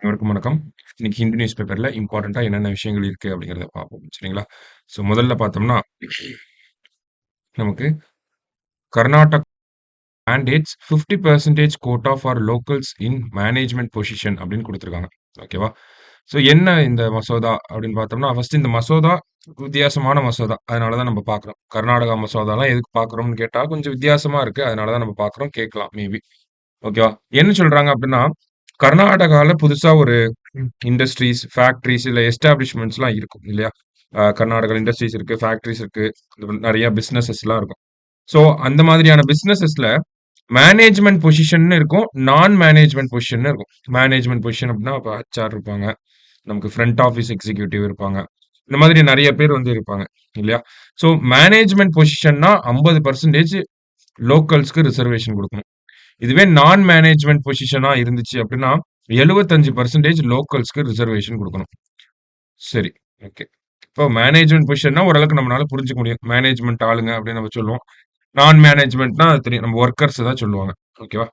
அனைவருக்கும் வணக்கம். இன்னைக்கு ஹிந்து நியூஸ் பேப்பர்ல இம்பார்ட்டன்ட்டா என்னென்ன விஷயங்கள் இருக்கு அப்படிங்கிறத பார்ப்போம். சரிங்களா? ஸோ முதல்ல பார்த்தோம்னா, நமக்கு Karnataka mandates 50% quota for locals in management position அப்படின்னு குடுத்துருக்காங்க. ஓகேவா? ஸோ என்ன இந்த மசோதா அப்படின்னு பார்த்தோம்னா, ஃபர்ஸ்ட் இந்த மசோதா வித்தியாசமான மசோதா. அதனால தான் நம்ம பார்க்குறோம். கர்நாடகா மசோதாலாம் எதுக்கு பார்க்குறோம்னு கேட்டா, கொஞ்சம் வித்தியாசமா இருக்கு. அதனால தான் நம்ம பார்க்குறோம். கேட்கலாம் மேபி. ஓகேவா? என்ன சொல்றாங்க அப்படின்னா, கர்நாடகால புதுசா ஒரு இண்டஸ்ட்ரீஸ், ஃபேக்டரிஸ் இல்ல எஸ்டாபிலிஷ்மென்ட்ஸ்லாம் இருக்கும் இல்லையா? கர்நாடகால இண்டஸ்ட்ரீஸ் இருக்கு, ஃபேக்டரிஸ் இருக்கு. நெறைய பிசினஸஸ்லாம் இருக்கும். ஸோ அந்த மாதிரியான பிசினஸஸ்ல மேனேஜ்மென்ட் பொசிஷன்னு இருக்கும். நான் மேனேஜ்மென்ட் பொசிஷன்னு இருக்கும். மேனேஜ்மென்ட் பொசிஷன் அப்படின்னா, இப்ப ஹெச்ஆர் இருப்பாங்க. நமக்கு ஃப்ரண்ட் ஆஃபீஸ் எக்ஸிக்யூட்டிவ் இருப்பாங்க. இந்த மாதிரி நெறைய பேர் வந்து இருப்பாங்க. இல்லையா? ஸோ மேனேஜ்மென்ட் பொசிஷன்னா 50% லோக்கல்ஸ்க்கு ரிசர்வேஷன் குடுக்கணும். இதுவே நான் மேனேஜ்மென்ட் பொசிஷனா இருந்துச்சு அப்படின்னா, 75% லோக்கல்ஸ்க்கு ரிசர்வேஷன் குடுக்கணும். சரி. ஓகே. இப்போ மேனேஜ்மென்ட் பொசிஷன்னா ஓரளவுக்கு நம்மனால புரிஞ்சுக்க முடியும். மேனேஜ்மென்ட் ஆளுங்க அப்படின்னு நம்ம சொல்லுவோம். நான் மேனேஜ்மென்ட்னா அது தெரியும். நம்ம வொர்க்கர்ஸ் தான் சொல்லுவாங்க. ஓகேவா?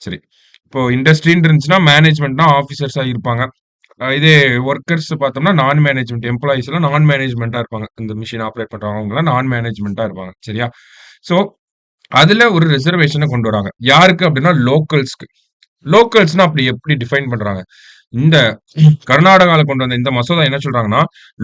சரி. இப்போ இண்டஸ்ட்ரின்னு இருந்துச்சுன்னா, மேனேஜ்மென்ட்னா ஆஃபீசர்ஸா இருப்பாங்க. இதே வொர்க்கர்ஸ் பார்த்தோம்னா, நான் மேனேஜ்மென்ட் எம்ப்ளாயீஸ்லாம் நான் மேனேஜ்மென்ட்டா இருப்பாங்க. இந்த மெஷின் ஆப்பரேட் பண்றவங்க அவங்கலாம் நான் மேனேஜ்மென்ட்டா இருப்பாங்க. சரியா? ஸோ, அதுல ஒரு ரிசர்வேஷன கொண்டு வராங்க. யாருக்கு அப்படின்னா, லோக்கல்ஸ்க்கு. லோக்கல்ஸ்னா அப்படி எப்படி டிஃபைன் பண்றாங்க? இந்த கர்நாடகால கொண்டு வந்த இந்த மசோதா என்ன சொல்றாங்கன்னா,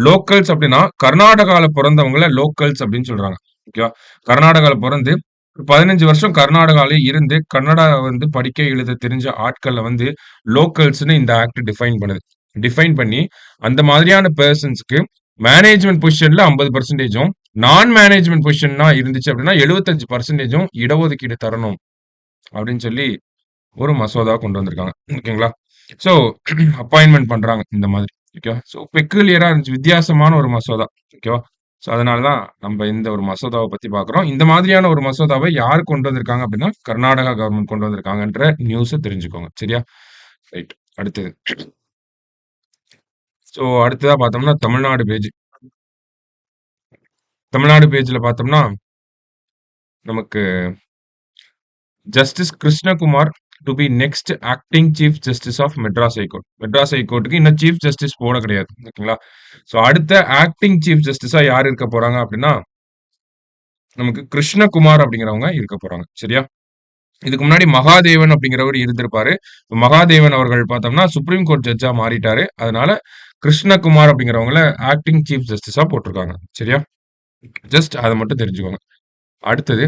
லோக்கல்ஸ் அப்படின்னா, கர்நாடகால பொறந்தவங்கள லோக்கல்ஸ் அப்படின்னு சொல்றாங்க. ஓகேவா? கர்நாடகால பொறந்து 15 வருஷம் கர்நாடகால இருந்து கன்னடா வந்து படிக்க, எழுத தெரிஞ்ச ஆட்கள வந்து லோக்கல்ஸ்ன்னு இந்த ஆக்ட் டிஃபைன் பண்ணுது. டிஃபைன் பண்ணி, அந்த மாதிரியான பெர்சன்ஸ்க்கு மேனேஜ்மென்ட் பொசிஷன்ல 50%ம், நான் மேனேஜ்மென்ட் பொசிஷன்னா இருந்துச்சு அப்படின்னா 75%ம் இடஒதுக்கீடு தரணும் அப்படின்னு சொல்லி ஒரு மசோதா கொண்டு வந்திருக்காங்க. ஓகேங்களா? ஸோ அப்பாயின்ட்மென்ட் பண்றாங்க இந்த மாதிரி. ஓகேவா? ஸோ பெக்குலியரா இருந்துச்சு. வித்தியாசமான ஒரு மசோதா. ஓகேவா? ஸோ அதனால தான் நம்ம இந்த ஒரு மசோதாவ பத்தி பார்க்குறோம். இந்த மாதிரியான ஒரு மசோதாவ யார் கொண்டு வந்திருக்காங்க அப்படின்னா, கர்நாடகா கவர்ன்மெண்ட் கொண்டு வந்திருக்காங்கன்ற நியூஸ தெரிஞ்சுக்கோங்க. சரியா? ரைட். அடுத்தது. ஸோ அடுத்ததா பார்த்தோம்னா, தமிழ்நாடு பேஜ். தமிழ்நாடு பேஜ்ல பார்த்தோம்னா, நமக்கு justice Krishnakumar to be next acting chief justice of Madras high court. Madras ஹைகோர்ட்டுக்கு இன்னும் சீஃப் ஜஸ்டிஸ் போட கிடையாது. ஓகேங்களா? ஸோ அடுத்த ஆக்டிங் சீஃப் ஜஸ்டிஸா யார் இருக்க போறாங்க அப்படின்னா, நமக்கு கிருஷ்ணகுமார் அப்படிங்கிறவங்க இருக்க போறாங்க. சரியா? இதுக்கு முன்னாடி மகாதேவன் அப்படிங்கிறவர் இருந்திருப்பாரு. மகாதேவன் அவர்கள் பார்த்தோம்னா சுப்ரீம் கோர்ட் ஜட்ஜா மாறிட்டாரு. அதனால கிருஷ்ணகுமார் அப்படிங்கிறவங்கள ஆக்டிங் சீஃப் ஜஸ்டிஸா போட்டிருக்காங்க. சரியா? ஜஸ்ட் அத மட்டும் தெரிஞ்சுக்கோங்க. அடுத்தது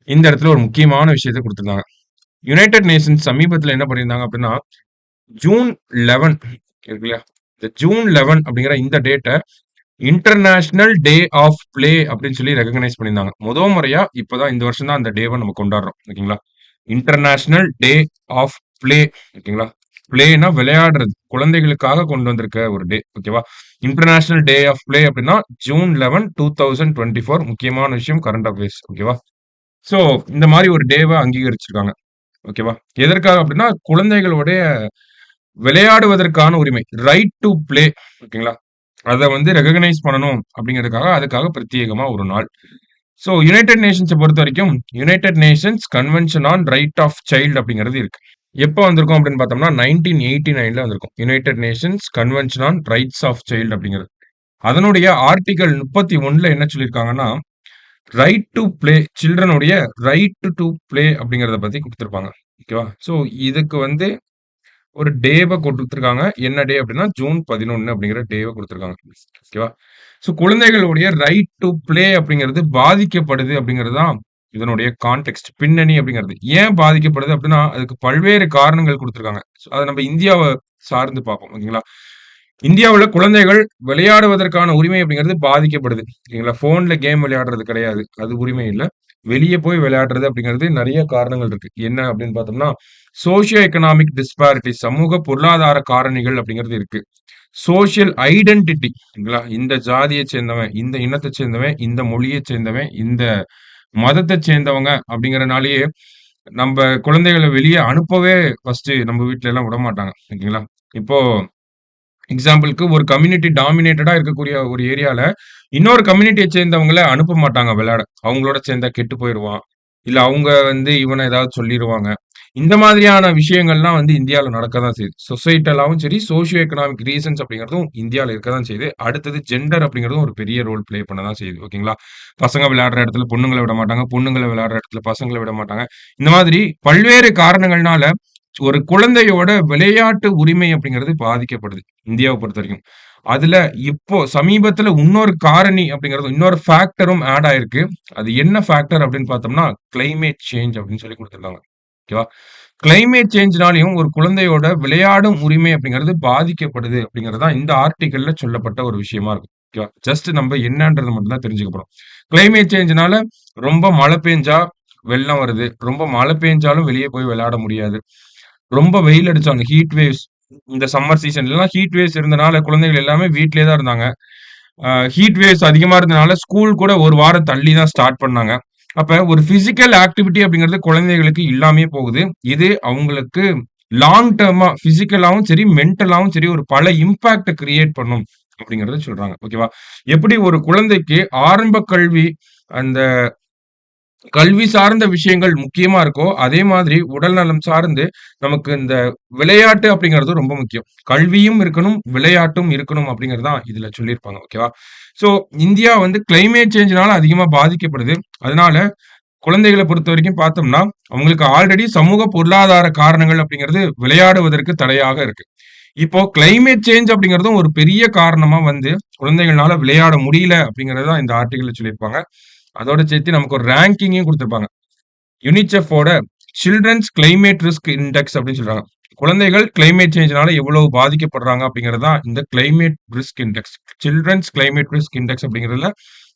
இந்த இடத்துல ஒரு முக்கியமான விஷயத்த குடுத்திருந்தாங்க. யுனைட்டட் நேஷன்ஸ் சமீபத்தில என்ன பண்ணியிருந்தாங்க அப்படின்னா, ஜூன் 11 இருக்கு இல்லையா? இந்த ஜூன் 11 அப்படிங்கிற இந்த டேட்ட இன்டர்நேஷனல் டே ஆஃப் பிளே அப்படின்னு சொல்லி ரெகக்னைஸ் பண்ணியிருந்தாங்க. முறையா இப்பதான் இந்த வருஷம் தான் அந்த டேவ நம்ம கொண்டாடுறோம். ஓகேங்களா? International day of play. ஓகேங்களா? பிளேன்னா விளையாடுறது. குழந்தைகளுக்காக கொண்டு வந்திருக்க ஒரு டே. ஓகேவா? இன்டர்நேஷனல் டே ஆஃப் பிளே அப்படின்னா ஜூன் 11, 2024 முக்கியமான விஷயம் கரண்ட் அஃபேர்ஸ். ஓகேவா? ஸோ இந்த மாரி ஒரு டேவ அங்கீகரிச்சிருக்காங்க. ஓகேவா? எதற்காக அப்படின்னா, குழந்தைகளுடைய விளையாடுவதற்கான உரிமை. Right to play. ஓகேங்களா? அத வந்து ரெகக்னைஸ் பண்ணணும் அப்படிங்கிறதுக்காக, அதுக்காக பிரத்யேகமா ஒரு நாள். ஸோ யுனைட்டட் நேஷன்ஸ பொறுத்தவரைக்கும், united nations convention on right of child அப்படிங்கிறது இருக்கு. எப்ப வந்திருக்கும் அப்படின்னு பார்த்தோம்னா, 1989ல வந்திருக்கும். United nations convention on rights of child அப்படிங்கிறது. அதனுடைய ஆர்டிகிள் 31ல என்ன சொல்லியிருக்காங்கன்னா, ரைட் டூ பிளே சில்ட்ரனுடைய ரைட் டூ பிளே அப்படிங்கிறத பத்தி குடுத்திருப்பாங்க. ஓகேவா? ஸோ இதுக்கு வந்து ஒரு டேவ குடுத்துருக்காங்க. என்ன டே அப்டின்னா, ஜூன் 11 அப்படிங்கிற டேவ குடுத்துருக்காங்க. ஓகேவா? ஸோ குழந்தைகளுடைய ரைட் டூ பிளே அப்படிங்கிறது பாதிக்கப்படுது அப்படிங்கிறது தான் இதனுடைய கான்டெக்ஸ்ட். பின்னணி அப்படிங்கிறது. ஏன் பாதிக்கப்படுது அப்டின்னா, அதுக்கு பல்வேறு காரணங்கள் குடுத்துருக்காங்க. ஸோ அத நம்ம இந்தியாவ சார்ந்து பார்ப்போம். ஓகேங்களா? இந்தியாவுல குழந்தைகள் விளையாடுவதற்கான உரிமை அப்படிங்கிறது பாதிக்கப்படுது. ஓகேங்களா? ஃபோன்ல கேம் விளையாடுறது கிடையாது. அது உரிமை இல்ல. வெளிய போய் விளையாடுறது அப்படிங்கிறது நெறைய காரணங்கள் இருக்கு. என்ன அப்படின்னு பார்த்தோம்னா, சோசியோ எக்கனாமிக் டிஸ்பாரிட்டீஸ் சமூக பொருளாதார காரணிகள் அப்படிங்கிறது இருக்கு. சோசியல் ஐடென்டிட்டி ங்களா? இந்த ஜாதியைச் சேர்ந்தவன், இந்த இனத்தைச் சேர்ந்தவன், இந்த மொழியைச் சேர்ந்தவன், இந்த மதத்தைச் சேர்ந்தவங்க அப்படிங்கிறனாலேயே நம்ப குழந்தைகள வெளிய அனுப்பவே ஃபர்ஸ்ட்டு நம்ம வீட்ல எல்லாம் விடமாட்டாங்க. ஓகேங்களா? இப்போ எக்ஸாம்பிள்க்கு ஒரு கம்யூனிட்டி டாமினேட்டடா இருக்கக்கூடிய ஒரு ஏரியால, இன்னொரு கம்யூனிட்டிய சேர்ந்தவங்கள அனுப்ப மாட்டாங்க விளையாட. அவங்களோட சேர்ந்தா கெட்டு போயிருவான். இல்ல அவங்க வந்து இவன ஏதாவது சொல்லிருவாங்க. இந்த மாதிரியான விஷயங்கள்லாம் வந்து இந்தியால நடக்க தான் செய்யுது. சொசைட்டலாவும் சரி, சோசியோ எக்கனாமிக் ரீசன்ஸ் அப்படிங்கிறதும் இந்தியால இருக்க தான் செய்யுது. அடுத்தது ஜெண்டர் அப்படிங்கிறதும் ஒரு பெரிய ரோல் ப்ளே பண்ண தான் செய்யுது. ஓகேங்களா? பசங்க விளையாடுற இடத்துல பொண்ணுங்கள விட மாட்டாங்க. பொண்ணுங்கள விளையாடுற இடத்துல பசங்கள விட மாட்டாங்க. இந்த மாதிரி பல்வேறு காரணங்கள்னால ஒரு குழந்தையோட விளையாட்டு உரிமை அப்படிங்கிறது பாதிக்கப்படுது. இந்தியாவ பொறுத்தவரைக்கும். அதுல இப்போ சமீபத்துல இன்னொரு காரணி அப்படிங்கிறது இன்னொரு ஃபேக்டரும் ஆட் ஆயிருக்கு. அது என்ன ஃபேக்டர் அப்படின்னு பார்த்தோம்னா, கிளைமேட் சேஞ்ச் அப்படின்னு சொல்லி குடுத்துருக்காங்க. ஓகேவா? கிளைமேட் சேஞ்ச்னாலயும் ஒரு குழந்தையோட விளையாடும் உரிமை அப்படிங்கிறது பாதிக்கப்படுது அப்படிங்கிறது தான் இந்த ஆர்டிக்கல்ல சொல்லப்பட்ட ஒரு விஷயமா இருக்கும். ஓகேவா? ஜஸ்ட் நம்ம என்னன்றத மட்டும் தான் தெரிஞ்சுக்க போறோம். கிளைமேட் சேஞ்ச்னால ரொம்ப மழை பெஞ்சா வெள்ளம் வருது. ரொம்ப மழை பெஞ்சாலும் வெளிய போய் விளையாட முடியாது. ரொம்ப வெயில் அடிச்சாலும் ஹீட் வேவ்ஸ் இந்த சம்மர் சீசன்லலாம் ஹீட் வேவ்ஸ் இருந்தனால குழந்தைகள் எல்லாமே வீட்லயே தான் இருந்தாங்க. ஹீட் வேவ்ஸ் அதிகமா இருந்தனால ஸ்கூல் கூட 1 வாரம் தள்ளி தான் ஸ்டார்ட் பண்ணாங்க. அப்ப ஒரு பிசிக்கல் ஆக்டிவிட்டி அப்படிங்கிறது குழந்தைகளுக்கு இல்லாமயே போகுது. இது அவங்களுக்கு லாங் டர்மா பிசிக்கலாவும் சரி, மென்டலாவும் சரி ஒரு பல இம்பாக்ட்ட கிரியேட் பண்ணும் அப்படிங்கிறத சொல்றாங்க. ஓகேவா? எப்படி ஒரு குழந்தைக்கு ஆரம்ப கல்வி அந்த கல்வி சார்ந்த விஷயங்கள் முக்கியமா இருக்கோ, அதே மாதிரி உடல் நலம் சார்ந்து நமக்கு இந்த விளையாட்டு அப்படிங்கிறது ரொம்ப முக்கியம். கல்வியும் இருக்கணும், விளையாட்டும் இருக்கணும் அப்படிங்கிறது தான் இதுல சொல்லியிருப்பாங்க. ஓகேவா? ஸோ இந்தியா வந்து கிளைமேட் சேஞ்ச்னால அதிகமா பாதிக்கப்படுது. அதனால குழந்தைகள பொறுத்தவரைக்கும் பார்த்தோம்னா, அவங்களுக்கு ஆல்ரெடி சமூக பொருளாதார காரணங்கள் அப்படிங்கிறது விளையாடுவதற்கு தடையாக இருக்கு. இப்போ கிளைமேட் சேஞ்ச் அப்படிங்கிறதும் ஒரு பெரிய காரணமா வந்து குழந்தைகள்னால விளையாட முடியல அப்படிங்கிறது தான் இந்த ஆர்டிகிள்ல சொல்லியிருப்பாங்க. அதோட சேர்த்து நமக்கு ஒரு ரேங்கிங்கையும் குடுத்திருப்பாங்க. யுனிசெஃப்போட சில்ட்ரன்ஸ் கிளைமேட் ரிஸ்க் இண்டெக்ஸ் அப்படின்னு சொல்றாங்க. குழந்தைகள் கிளைமேட் சேஞ்ச்னால எவ்வளவு பாதிக்கப்படுறாங்க அப்படிங்கிறது தான் இந்த climate risk index. Children's climate risk index அப்படிங்கிறதுல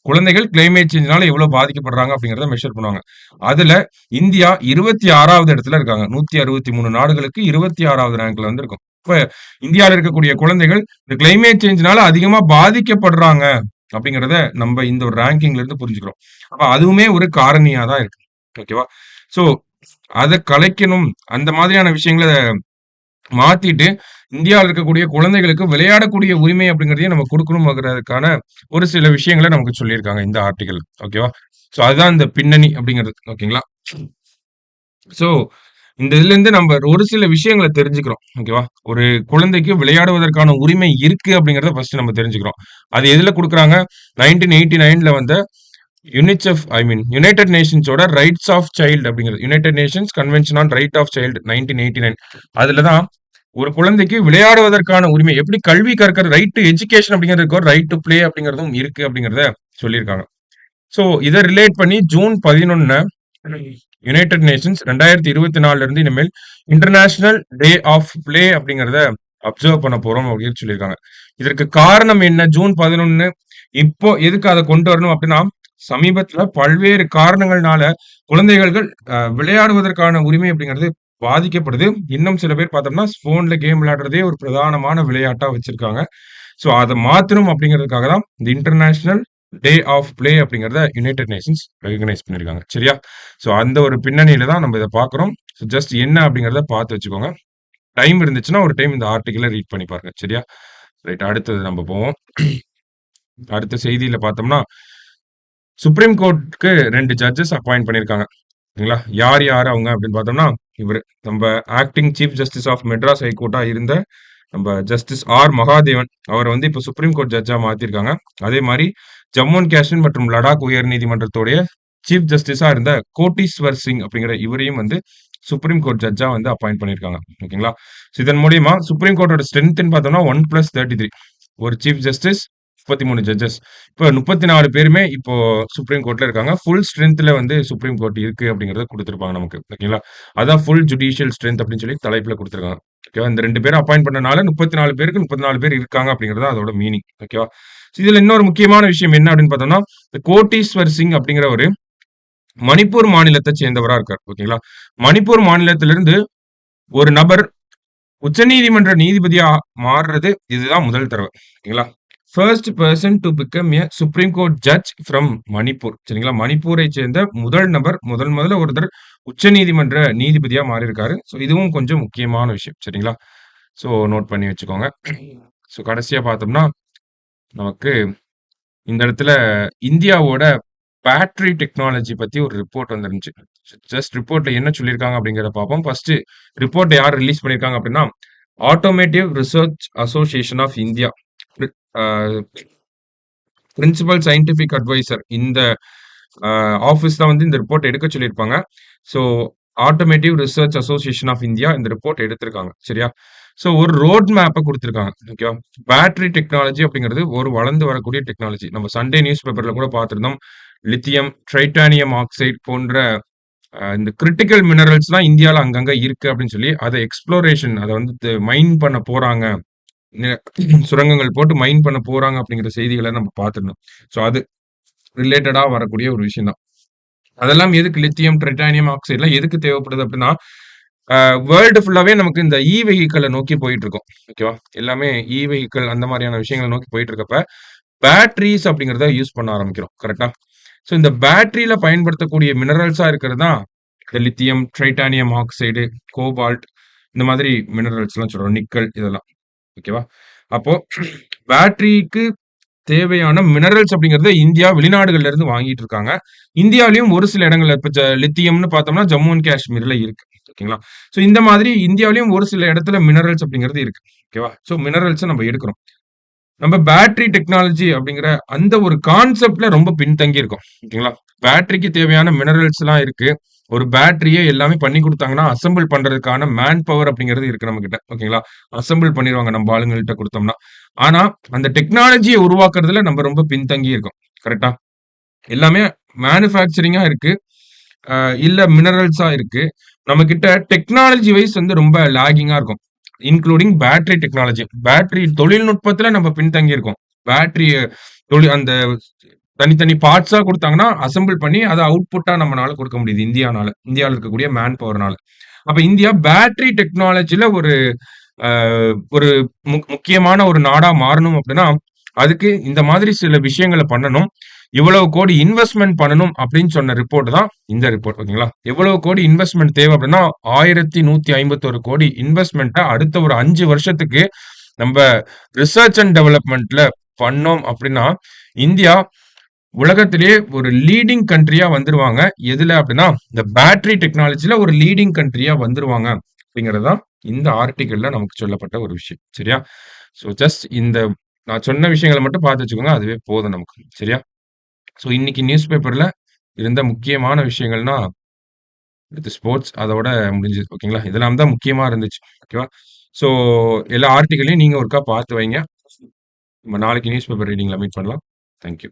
குழந்தைகள் கிளைமேட் சேஞ்ச்னால எவ்வளவு பாதிக்கப்படுறாங்க அப்படிங்கிறத மெஷர் பண்ணுவாங்க. அதுல இந்தியா 26வது இடத்துல இருக்காங்க. 163 நாடுகளுக்கு 26வது ரேங்க்ல வந்து இருக்கும். இப்ப இந்தியால இருக்கக்கூடிய குழந்தைகள் இந்த கிளைமேட் சேஞ்ச்னால அதிகமா பாதிக்கப்படுறாங்க அப்படிங்கிறத நம்ம இந்த ஒரு ரேங்கிங்ல இருந்து புரிஞ்சுக்கிறோம். அப்ப அதுவுமே ஒரு காரணியா தான் இருக்கு. ஓகேவா? சோ அத கலைக்கணும். அந்த மாதிரியான விஷயங்கள மாத்திட்டு, இந்தியால இருக்கக்கூடிய குழந்தைகளுக்கு விளையாடக்கூடிய உரிமை அப்படிங்கிறதையும் நம்ம குடுக்கணும்ங்கிறதுக்கான ஒரு சில விஷயங்கள நமக்கு சொல்லியிருக்காங்க இந்த ஆர்டிகள். ஓகேவா? சோ அதுதான் இந்த பின்னணி அப்படிங்கிறது. ஓகேங்களா? சோ இந்த இதுலருந்து நம்ம ஒரு சில விஷயங்கள தெரிஞ்சுக்கிறோம். ஓகேவா? ஒரு குழந்தைக்கு விளையாடுவதற்கான உரிமை இருக்கு அப்படிங்கிறத ஃபர்ஸ்ட் நம்ம தெரிஞ்சுக்கிறோம். அது எதுல குடுக்குறாங்க? 1989ல வந்த யுனிசெஃப் ஐ மீன் யுனைட்டட் நேஷன்ஸோட ரைட்ஸ் ஆஃப் சைல்டு அப்படிங்கிறது. United nations convention on right of child 1989 அதுல தான் ஒரு குழந்தைக்கு விளையாடுவதற்கான உரிமை எப்படி கல்வி கற்கிற ரைட் டு எஜுகேஷன் அப்படிங்கிறதுக்கு ஒரு ரைட் டு பிளே அப்படிங்கிறதும் இருக்கு அப்படிங்கிறத சொல்லியிருக்காங்க. சோ இத ரிலேட் பண்ணி ஜூன் 11 யுனைட்டட் நேஷன்ஸ் 2024ல இருந்து இனிமேல் இன்டர்நேஷனல் டே ஆஃப் பிளே அப்படிங்கிறத அப்சர்வ் பண்ண போறோம் அப்படின்னு சொல்லியிருக்காங்க. இதற்கு காரணம் என்ன? ஜூன் 11 இப்போ எதுக்கு அத கொண்டு வரணும் அப்படின்னா, சமீபத்துல பல்வேறு காரணங்கள்னால குழந்தைகள் விளையாடுவதற்கான உரிமை அப்படிங்கிறது பாதிக்கப்படுது. இன்னும் சில பேர் பார்த்தோம்னா, போன்ல கேம் விளையாடுறதே ஒரு பிரதானமான விளையாட்டா வச்சிருக்காங்க. சோ அத மாத்தணும் அப்படிங்கிறதுக்காக தான் இந்த இன்டர்நேஷனல் டே ஆஃப் பிளே அப்படிங்கிறத யுனைட்டட் நேஷன்ஸ் ரெகக்னைஸ் பண்ணியிருக்காங்க. சரியா? சோ அந்த ஒரு பின்னணியில தான் நம்ம இத பார்க்கிறோம். சோ ஜஸ்ட் என்ன அப்படிங்கிறத பார்த்து வச்சுக்கோங்க. டைம் இருந்துச்சுன்னா ஒரு டைம் இந்த ஆர்டிகிள ரீட் பண்ணி பாருங்க. சரியா? ரைட் அடுத்தது நம்ம போவோம். அடுத்த செய்தியில பார்த்தோம்னா, சுப்ரீம் கோர்ட்க்கு 2 ஜட்ஜஸ் அப்பாயிண்ட் பண்ணியிருக்காங்க. சரிங்களா? யார் யார் அவங்க அப்படின்னு பார்த்தோம்னா, இவரு நம்ப acting chief justice of Madras ஹைகோர்ட்டா இருந்த நம்ப ஜஸ்டிஸ் ஆர். மகாதேவன். அவர வந்து இப்ப சுப்ரீம் கோர்ட் ஜட்ஜா மாத்திருக்காங்க. அதே மாரி ஜம்மு அண்ட் காஷ்மீர் மற்றும் லடாக் உயர்நீதிமன்றத்துடைய சீஃப் ஜஸ்டிஸா இருந்த கோட்டீஸ்வர் சிங் அப்படிங்கிற இவரையும் வந்து சுப்ரீம் கோர்ட் ஜட்ஜா வந்து அப்பாயிண்ட் பண்ணியிருக்காங்க. ஓகேங்களா? ஸோ இதன் மூலியமா சுப்ரீம் கோர்ட்டோட ஸ்ட்ரென்த்ன்னு பார்த்தோம்னா 1+33 ஒரு சீஃப் ஜஸ்டிஸ், 33 ஜட்ஜஸ். இப்ப 34 பேருமே இப்போ சுப்ரீம் கோர்ட்ல இருக்காங்க. ஃபுல் ஸ்ட்ரென்த்ல வந்து சுப்ரீம் கோர்ட் இருக்கு அப்படிங்கிறத குடுத்திருப்பாங்க நமக்கு. ஓகேங்களா? அதான் ஃபுல் ஜுடிஷியல் ஸ்ட்ரென்த் அப்படின்னு சொல்லி தலைப்புல குடுத்திருக்காங்க. ஓகேவா? இந்த 2 பேரும் அப்பாயிண்ட் பண்ணனால 34 பேருக்கு 34 பேர் இருக்காங்க அப்படிங்கிறது தான் அதோட மீனிங். ஓகேவா? இதுல இன்னொரு முக்கியமான விஷயம் என்ன அப்படின்னு பார்த்தோம்னா, இந்த கோட்டீஸ்வர் சிங் அப்படிங்கிறவரு மணிப்பூர் மாநிலத்தை சேர்ந்தவரா இருக்கார். ஓகேங்களா? மணிப்பூர் மாநிலத்திலிருந்து ஒரு நபர் உச்சநீதிமன்ற நீதிபதியா மாறுறது இதுதான் முதல் தடவ. ஓகேங்களா? First person to become a supreme court judge from Manipur. சரிங்களா? மணிப்பூரை சேர்ந்த முதல் நபர் முதல்ல ஒருத்தர் உச்சநீதிமன்ற நீதிபதியா மாறியிருக்காரு. ஸோ இதுவும் கொஞ்சம் முக்கியமான விஷயம். சரிங்களா? ஸோ நோட் பண்ணி வச்சுக்கோங்க. ஸோ கடைசியா பார்த்தோம்னா, நமக்கு இந்த இடத்துல இந்தியாவோட பேட்டரி டெக்னாலஜி பத்தி ஒரு ரிப்போர்ட் வந்துருந்துச்சு. ஜஸ்ட் ரிப்போர்ட்ல என்ன சொல்லியிருக்காங்க அப்படிங்கிறத பார்ப்போம். ஃபர்ஸ்ட் ரிப்போர்ட் யார் ரிலீஸ் பண்ணியிருக்காங்க அப்படின்னா, automotive research association of India principal scientific adviser இந்த ஆஃபீஸ் தான் வந்து இந்த ரிப்போர்ட் எடுக்க சொல்லியிருப்பாங்க. So automotive research association of India இந்த ரிப்போர்ட் எடுத்திருக்காங்க. சரியா? ஸோ ஒரு ரோட் மேப்பை கொடுத்துருக்காங்க. ஓகேவா? பேட்டரி டெக்னாலஜி அப்படிங்கிறது ஒரு வளர்ந்து வரக்கூடிய டெக்னாலஜி. நம்ம சண்டே நியூஸ் பேப்பர்ல கூட பார்த்திருந்தோம். லித்தியம், டைட்டானியம் ஆக்சைடு போன்ற இந்த கிரிட்டிக்கல் மினரல்ஸ்லாம் இந்தியால அங்கங்க இருக்கு அப்படின்னு சொல்லி அதை எக்ஸ்ப்ளோரேஷன் அதை வந்து மைன் பண்ண போறாங்க. சுரங்கங்கள் போட்டு மைன் பண்ண போறாங்க அப்படிங்கிற செய்திகளை நம்ம பார்த்திருந்தோம். ஸோ அது ரிலேட்டடா வரக்கூடிய ஒரு விஷயம் தான். அதெல்லாம் எதுக்கு லித்தியம், டைட்டானியம் ஆக்சைடுலாம் எதுக்கு தேவைப்படுது அப்படின்னா, வேர்ல்டு ஃபுல்லாவே நமக்கு இந்த வெஹிக்கிள நோக்கி போயிட்டு இருக்கோம். ஓகேவா? எல்லாமே வெஹிக்கிள் அந்த மாதிரியான விஷயங்கள நோக்கி போயிட்டு இருக்கப்ப, பேட்டரீஸ் அப்படிங்கிறத யூஸ் பண்ண ஆரம்பிக்கிறோம். கரெக்ட்டா? ஸோ இந்த பேட்டரியில பயன்படுத்தக்கூடிய மினரல்ஸா இருக்கிறது தான் இந்த லித்தியம், டைட்டானியம் ஆக்சைடு, கோபால்ட் இந்த மாதிரி மினரல்ஸ்லாம் சொல்றோம். நிக்கல் இதெல்லாம். ஓகேவா? அப்போ பேட்டரிக்கு தேவையான மினரல்ஸ் அப்படிங்கிறத இந்தியா வெளிநாடுகள்ல இருந்து வாங்கிட்டு இருக்காங்க. இந்தியாவிலயும் ஒரு சில இடங்கள்ல இப்ப லித்தியம்னு பார்த்தோம்னா ஜம்மு அண்ட் காஷ்மீர்ல இருக்கு. ஓகேங்களா? ஸோ இந்த மாதிரி இந்தியாவிலயும் ஒரு சில இடத்துல மினரல்ஸ் அப்படிங்கிறது இருக்கு. ஓகேவா? ஸோ மினரல்ஸ நம்ம எடுக்கிறோம். நம்ம பேட்டரி டெக்னாலஜி அப்படிங்கிற அந்த ஒரு கான்செப்ட்ல ரொம்ப பின்தங்கி இருக்கோம். ஓகேங்களா? பேட்டரிக்கு தேவையான மினரல்ஸ்லாம் இருக்கு. ஒரு பேட்டரியே எல்லாமே பண்ணி குடுத்தாங்கன்னா, அசெம்பிள் பண்றதுக்கான மேன் பவர் அப்படிங்கிறது இருக்கு நம்மகிட்ட. ஓகேங்களா? அசெம்பிள் பண்ணிருவாங்க நம்ம ஆளுங்கள்ட்ட குடுத்தோம்னா. ஆனா, அந்த டெக்னாலஜிய உருவாக்குறதுல நம்ம ரொம்ப பின்தங்கி இருக்கோம். கரெக்ட்டா? எல்லாமே மேனுஃபேக்சரிங்கா இருக்கு. இல்ல மினரல்ஸா இருக்கு. நம்மகிட்ட டெக்னாலஜி வைஸ் வந்து ரொம்ப லேகிங்கா இருக்கும். Including battery technology. பேட்டரி தொழில்நுட்பத்துல நம்ம பின்தங்கி இருக்கோம். பேட்டரிய அந்த தனித்தனி பார்ட்ஸா குடுத்தாங்கன்னா, அசெம்பிள் பண்ணி அத அவுட்புட்டா நம்மனால குடுக்க முடியுது இந்தியானால. இந்தியால இருக்கக்கூடிய மேன் பவர்னால. அப்ப இந்தியா பேட்டரி டெக்னாலஜில ஒரு அ ஒரு முக்கியமான ஒரு நாடா மாறணும் அப்படின்னா, அதுக்கு இந்த மாதிரி சில விஷயங்கள பண்ணணும். இவ்வளவு கோடி இன்வெஸ்ட்மென்ட் பண்ணணும் அப்படின்னு சொன்ன ரிப்போர்ட் தான் இந்த ரிப்போர்ட். ஓகேங்களா? எவ்வளவு கோடி இன்வெஸ்ட்மென்ட் தேவை அப்படின்னா, 1151 கோடி இன்வெஸ்ட்மென்ட்ட அடுத்த ஒரு 5 வருஷத்துக்கு நம்ப ரிசர்ச் அண்ட் டெவலப்மென்ட்ல பண்ணோம் அப்படின்னா, இந்தியா உலகத்திலேயே ஒரு லீடிங் கண்ட்ரியா வந்துருவாங்க. எதுல அப்படின்னா, இந்த பேட்டரி டெக்னாலஜில ஒரு லீடிங் கண்ட்ரியா வந்துருவாங்க. அப்படிங்கிறது தான் இந்த ஆர்டிக்கிள்ல நமக்கு சொல்லப்பட்ட ஒரு விஷயம். சரியா? ஸோ ஜஸ்ட் இந்த நான் சொன்ன விஷயங்கள மட்டும் பார்த்து வச்சுக்கோங்க. அதுவே போதும் நமக்கு. சரியா? ஸோ இன்னைக்கு நியூஸ் பேப்பர்ல இருந்த முக்கியமான விஷயங்கள்னா, அடுத்து ஸ்போர்ட்ஸ் அதோட முடிஞ்சது. ஓகேங்களா? இதெல்லாம் தான் முக்கியமா இருந்துச்சு. ஓகேவா? ஸோ எல்லா ஆர்டிக்கிளையும் நீங்க ஒருக்கா பார்த்து வைங்க. நம்ம நாளைக்கு நியூஸ் பேப்பர் ரீடிங்ல மீட் பண்ணலாம். Thank you.